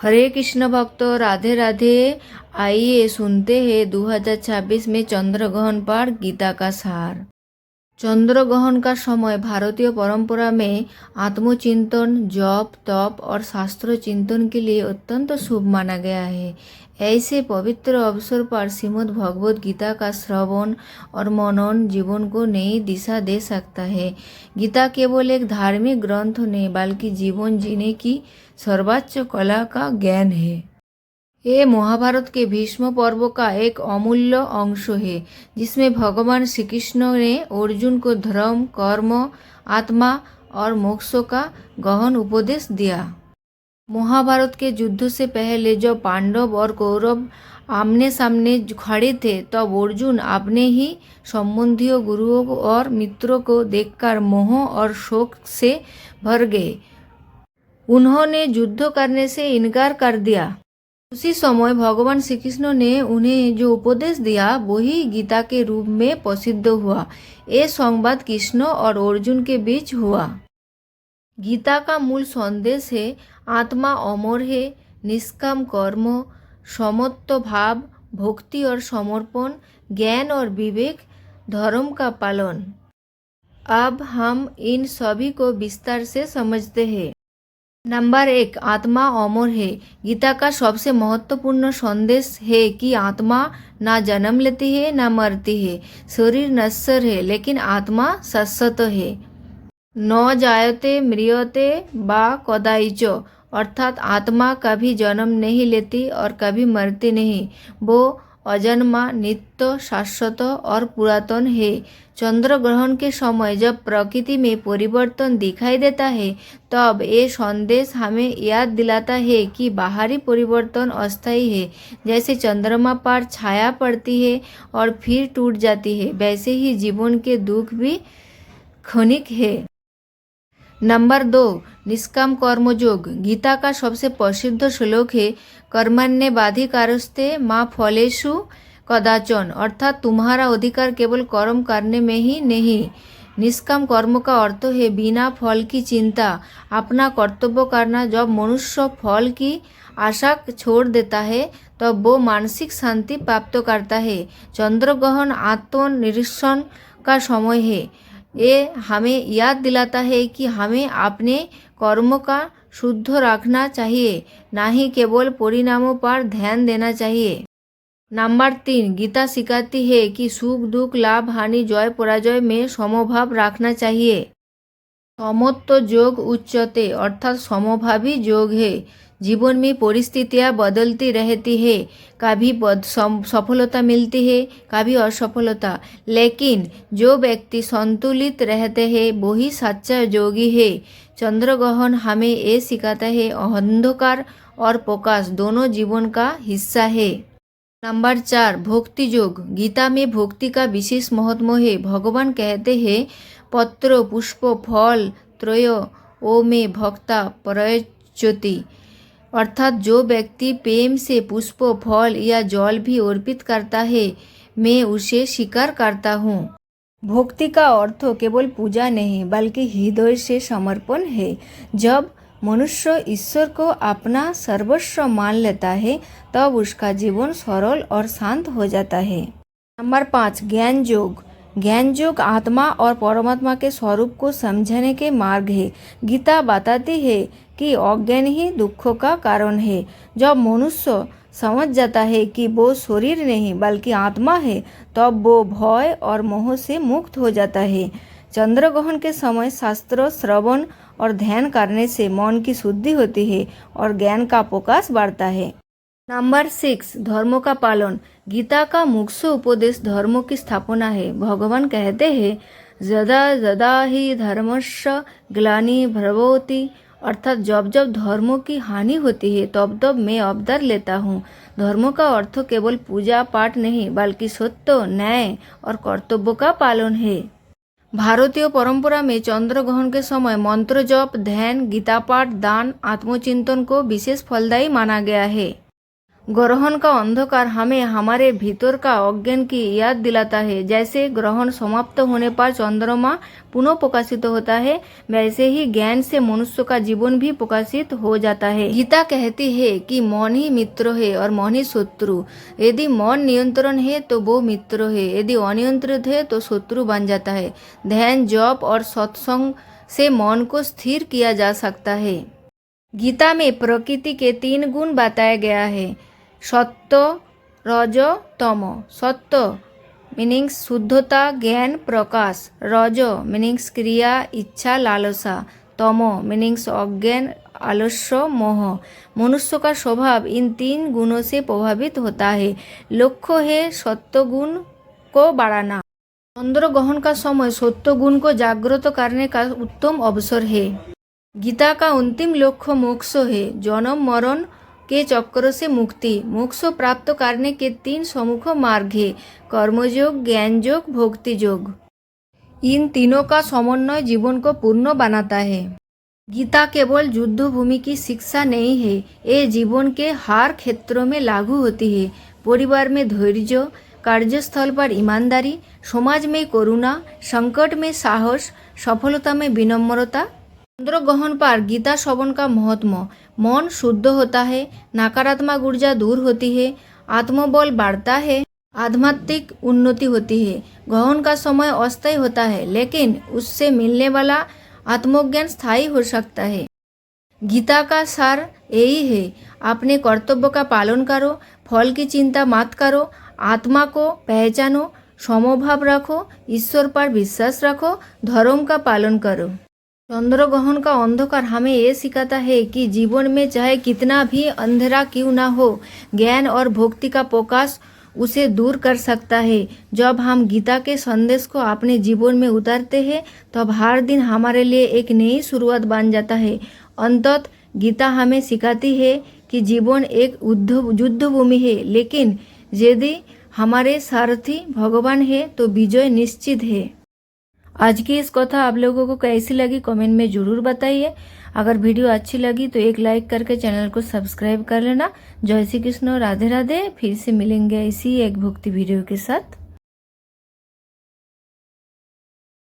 हरे कृष्ण भक्तों, राधे राधे। आइए सुनते हैं 2026 में चंद्र ग्रहण पर गीता का सार। चंद्र ग्रहण का समय भारतीय परंपरा में आत्मचिंतन, जप, तप और शास्त्र चिंतन के लिए अत्यंत शुभ माना गया है। ऐसे पवित्र अवसर पर श्रीमद् भगवद गीता का श्रवण और मनन जीवन को नई दिशा दे सकता है। गीता केवल एक धार्मिक ग्रंथ नहीं बल्कि जीवन जीने की सर्वोच्च कला का ज्ञान है। ये महाभारत के भीष्म पर्व का एक अमूल्य अंश है, जिसमें भगवान श्री कृष्ण ने अर्जुन को धर्म, कर्म, आत्मा और मोक्ष का गहन उपदेश दिया। महाभारत के युद्ध से पहले जब पांडव और कौरव आमने सामने खड़े थे, तब अर्जुन अपने ही संबंधियों, गुरुओं और मित्रों को देखकर मोह और शोक से भर गए। उन्होंने युद्ध करने से इनकार कर दिया। उसी समय भगवान श्री कृष्ण ने उन्हें जो उपदेश दिया वही गीता के रूप में प्रसिद्ध हुआ। ये संवाद कृष्ण और अर्जुन के बीच हुआ। गीता का मूल संदेश है, आत्मा अमर है, निष्काम कर्म, समत्व भाव, भक्ति और समर्पण, ज्ञान और विवेक, धर्म का पालन। अब हम इन सभी को विस्तार से समझते हैं। नंबर 1, आत्मा अमर है। गीता का सबसे महत्वपूर्ण संदेश है कि आत्मा ना जन्म लेती है ना मरती है। शरीर नश्वर है लेकिन आत्मा शाश्वत है। न जायते म्रियते बा कदाइच, अर्थात आत्मा कभी जन्म नहीं लेती और कभी मरती नहीं। वो अजन्मा, नित्य, शाश्वत और पुरातन है। चंद्र ग्रहण के समय जब प्रकृति में परिवर्तन दिखाई देता है, तब ये संदेश हमें याद दिलाता है कि बाहरी परिवर्तन अस्थायी है। जैसे चंद्रमा पर छाया पड़ती है और फिर टूट जाती है, वैसे ही जीवन के दुख भी क्षणिक है। नंबर 2, निष्काम कर्मयोग। गीता का सबसे प्रसिद्ध श्लोक है, कर्मण्येवाधिकारस्ते मा फलेषु कदाचन, अर्थात तुम्हारा अधिकार केवल कर्म करने में ही नहीं। निष्काम कर्म का अर्थ है बिना फल की चिंता, अपना कर्तव्य करना। जब मनुष्य फल की आशा छोड़ देता है, तब वो मानसिक शांति प्राप्त करता है। चंद्र ग्रहण आत्मनिरीक्षण का समय है। ये हमें याद दिलाता है कि हमें अपने कर्मों का शुद्ध रखना चाहिए, ना ही केवल परिणामों पर ध्यान देना चाहिए। नंबर 3, गीता सिखाती है कि सुख दुख, लाभ हानि, जय पराजय में समभाव रखना चाहिए। समत्व योग उच्यते, अर्थात समभावी योग है। जीवन में परिस्थितियाँ बदलती रहती है, कभी सफलता मिलती है, कभी असफलता, लेकिन जो व्यक्ति संतुलित रहते हैं वही सच्चा योगी है। चंद्र ग्रहण हमें ये सिखाता है, अंधकार और प्रकाश दोनों जीवन का हिस्सा है। नंबर 4, भक्ति योग। गीता में भक्ति का विशेष महत्व है। भगवान कहते हैं, पत्र पुष्प फल त्रय ओ में भक्ता प्रयच्यति, अर्थात जो व्यक्ति प्रेम से पुष्प, फल या जल भी अर्पित करता है, मैं उसे स्वीकार करता हूँ। भक्ति का अर्थ केवल पूजा नहीं बल्कि हृदय से समर्पण है। जब मनुष्य ईश्वर को अपना सर्वस्व मान लेता है, तब उसका जीवन सरल और शांत हो जाता है। नंबर 5, ज्ञान योग। ज्ञान योग आत्मा और परमात्मा के स्वरूप को समझने के मार्ग है। गीता बताती है कि अज्ञान ही दुखों का कारण है। जब मनुष्य समझ जाता है कि वो शरीर नहीं बल्कि आत्मा है, तब वो भय और मोह से मुक्त हो जाता है। चंद्र ग्रहण के समय शास्त्र श्रवण और ध्यान करने से मन की शुद्धि होती है और ज्ञान का प्रकाश बढ़ता है। नंबर 6, धर्मों का पालन। गीता का मुख्य उपदेश धर्मों की स्थापना है। भगवान कहते हैं, यदा यदा ही धर्मस्य ग्लानि भवति, अर्थात जब जब धर्मों की हानि होती है तब तब मैं अवतार लेता हूँ। धर्मों का अर्थ केवल पूजा पाठ नहीं बल्कि सत्य, न्याय और कर्तव्य का पालन है। भारतीय परंपरा में चंद्र ग्रहण के समय मंत्र जप, ध्यान, गीता पाठ, दान, आत्मचिंतन को विशेष फलदायी माना गया है। ग्रहण का अंधकार हमें हमारे भीतर का अज्ञान की याद दिलाता है। जैसे ग्रहण समाप्त होने पर चंद्रमा पुनः प्रकाशित होता है, वैसे ही ज्ञान से मनुष्य का जीवन भी प्रकाशित हो जाता है। गीता कहती है कि मौन ही मित्र है और मौन ही शत्रु। यदि मौन नियंत्रण है तो वो मित्र है, यदि अनियंत्रित है तो शत्रु बन जाता है। ध्यान, जप और सत्संग से मौन को स्थिर किया जा सकता है। गीता में प्रकृति के 3 गुण बताया गया है, सत्व, रज, तम। सत्व मीनिंग्स शुद्धता, ज्ञान, प्रकाश। रज मीनिंग्स क्रिया, इच्छा, लालसा। तम मीनिंग्स अज्ञान, आलस्य, मोह। मनुष्य का स्वभाव इन 3 गुणों से प्रभावित होता है। लक्ष्य है सत्व गुण को बढ़ाना। चंद्र ग्रहण का समय सत्व गुण को जागृत करने का उत्तम अवसर है। गीता का अंतिम लक्ष्य मोक्ष है, जन्म मरण के चक्र से मुक्ति। मोक्ष प्राप्त करने के 3 प्रमुख मार्ग है, कर्मयोग, ज्ञान योग, भक्ति योग। इन तीनों का समन्वय जीवन को पूर्ण बनाता है। गीता केवल युद्ध भूमि की शिक्षा नहीं है, ये जीवन के हर क्षेत्रों में लागू होती है। परिवार में धैर्य, कार्यस्थल पर ईमानदारी, समाज में करुणा, संकट में साहस, सफलता में विनम्रता। चंद्र ग्रहण पर गीता श्रवण का महत्व। मन शुद्ध होता है, नकारात्मक ऊर्जा दूर होती है, आत्मबल बढ़ता है, आध्यात्मिक उन्नति होती है। ग्रहण का समय अस्थायी होता है, लेकिन उससे मिलने वाला आत्मज्ञान स्थायी हो सकता है। गीता का सार यही है, अपने कर्तव्य का पालन करो, फल की चिंता मत करो, आत्मा को पहचानो, समभाव रखो, ईश्वर पर विश्वास रखो, धर्म का पालन करो। चंद्र ग्रहण का अंधकार हमें ये सिखाता है कि जीवन में चाहे कितना भी अंधेरा क्यों ना हो, ज्ञान और भक्ति का प्रकाश उसे दूर कर सकता है। जब हम गीता के संदेश को अपने जीवन में उतारते हैं, तब हर दिन हमारे लिए एक नई शुरुआत बन जाता है। अंततः गीता हमें सिखाती है कि जीवन एक युद्ध भूमि है, लेकिन यदि हमारे सारथी भगवान है तो विजय निश्चित है। आज की इस कथा आप लोगों को कैसी लगी कमेंट में ज़रूर बताइए। अगर वीडियो अच्छी लगी तो एक लाइक करके चैनल को सब्सक्राइब कर लेना। जय श्री कृष्ण, राधे राधे। फिर से मिलेंगे इसी एक भक्ति वीडियो के साथ।